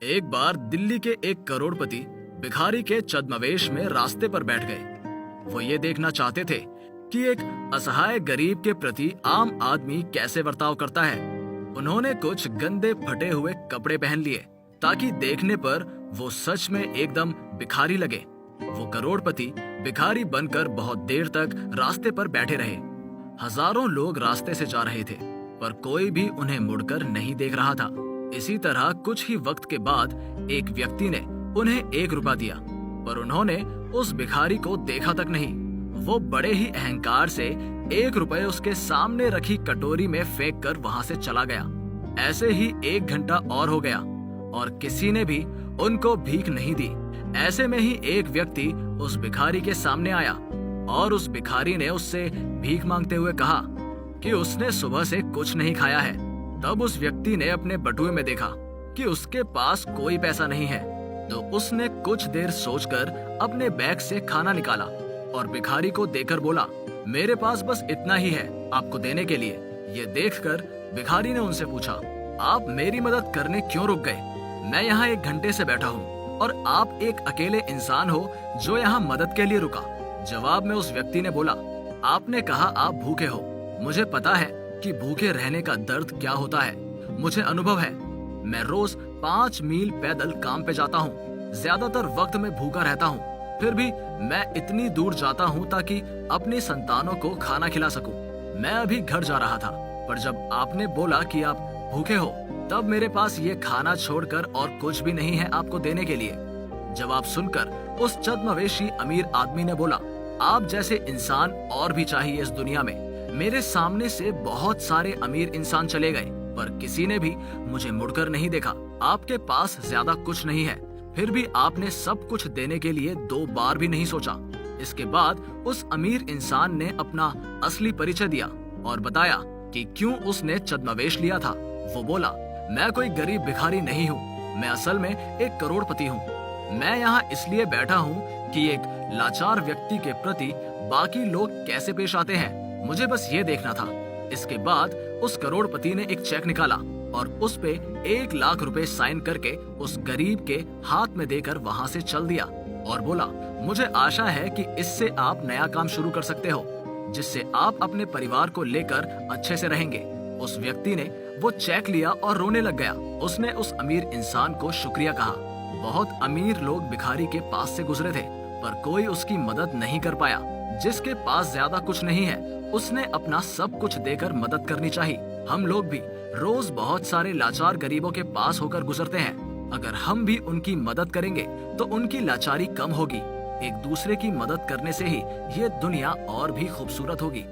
एक बार दिल्ली के एक करोड़पति भिखारी के छद्मवेश में रास्ते पर बैठ गए। वो ये देखना चाहते थे कि एक असहाय गरीब के प्रति आम आदमी कैसे बर्ताव करता है। उन्होंने कुछ गंदे फटे हुए कपड़े पहन लिए ताकि देखने पर वो सच में एकदम भिखारी लगे। वो करोड़पति भिखारी बनकर बहुत देर तक रास्ते पर बैठे रहे। हजारों लोग रास्ते से जा रहे थे पर कोई भी उन्हें मुड़कर नहीं देख रहा था। इसी तरह कुछ ही वक्त के बाद एक व्यक्ति ने उन्हें 1 रुपया दिया पर उन्होंने उस भिखारी को देखा तक नहीं। वो बड़े ही अहंकार से 1 रुपये उसके सामने रखी कटोरी में फेंक कर वहां से चला गया। ऐसे ही 1 घंटा और हो गया और किसी ने भी उनको भीख नहीं दी। ऐसे में ही एक व्यक्ति उस भिखारी के सामने आया और उस भिखारी ने उससे भीख मांगते हुए कहा कि उसने सुबह से कुछ नहीं खाया है। तब उस व्यक्ति ने अपने बटुए में देखा कि उसके पास कोई पैसा नहीं है, तो उसने कुछ देर सोचकर अपने बैग से खाना निकाला और भिखारी को देकर बोला, मेरे पास बस इतना ही है आपको देने के लिए। ये देखकर भिखारी ने उनसे पूछा, आप मेरी मदद करने क्यों रुक गए? मैं यहाँ 1 घंटे से बैठा हूँ और आप एक अकेले इंसान हो जो यहाँ मदद के लिए रुका। जवाब में उस व्यक्ति ने बोला, आपने कहा आप भूखे हो। मुझे पता है कि भूखे रहने का दर्द क्या होता है। मुझे अनुभव है। मैं रोज 5 मील पैदल काम पे जाता हूँ। ज्यादातर वक्त में भूखा रहता हूँ, फिर भी मैं इतनी दूर जाता हूँ ताकि अपनी संतानों को खाना खिला सकूं। मैं अभी घर जा रहा था पर जब आपने बोला कि आप भूखे हो तब मेरे पास ये खाना छोड़कर और कुछ भी नहीं है आपको देने के लिए। जवाब सुनकर उस छद्मवेशी अमीर आदमी ने बोला, आप जैसे इंसान और भी चाहिए इस दुनिया में। मेरे सामने से बहुत सारे अमीर इंसान चले गए पर किसी ने भी मुझे मुड़कर नहीं देखा। आपके पास ज्यादा कुछ नहीं है, फिर भी आपने सब कुछ देने के लिए 2 बार भी नहीं सोचा। इसके बाद उस अमीर इंसान ने अपना असली परिचय दिया और बताया कि क्यों उसने छद्मवेश लिया था। वो बोला, मैं कोई गरीब भिखारी नहीं हूँ, मैं असल में एक करोड़पति हूँ। मैं यहाँ इसलिए बैठा हूँ कि एक लाचार व्यक्ति के प्रति बाकी लोग कैसे पेश आते हैं, मुझे बस ये देखना था। इसके बाद उस करोड़पति ने एक चेक निकाला और उस पे 1 लाख रुपए साइन करके उस गरीब के हाथ में देकर वहां से चल दिया और बोला, मुझे आशा है कि इससे आप नया काम शुरू कर सकते हो जिससे आप अपने परिवार को लेकर अच्छे से रहेंगे। उस व्यक्ति ने वो चेक लिया और रोने लग गया। उसने उस अमीर इंसान को शुक्रिया कहा। बहुत अमीर लोग भिखारी के पास से गुजरे थे पर कोई उसकी मदद नहीं कर पाया। जिसके पास ज्यादा कुछ नहीं है उसने अपना सब कुछ देकर मदद करनी चाहिए। हम लोग भी रोज बहुत सारे लाचार गरीबों के पास होकर गुजरते हैं। अगर हम भी उनकी मदद करेंगे तो उनकी लाचारी कम होगी। एक दूसरे की मदद करने से ही ये दुनिया और भी खूबसूरत होगी।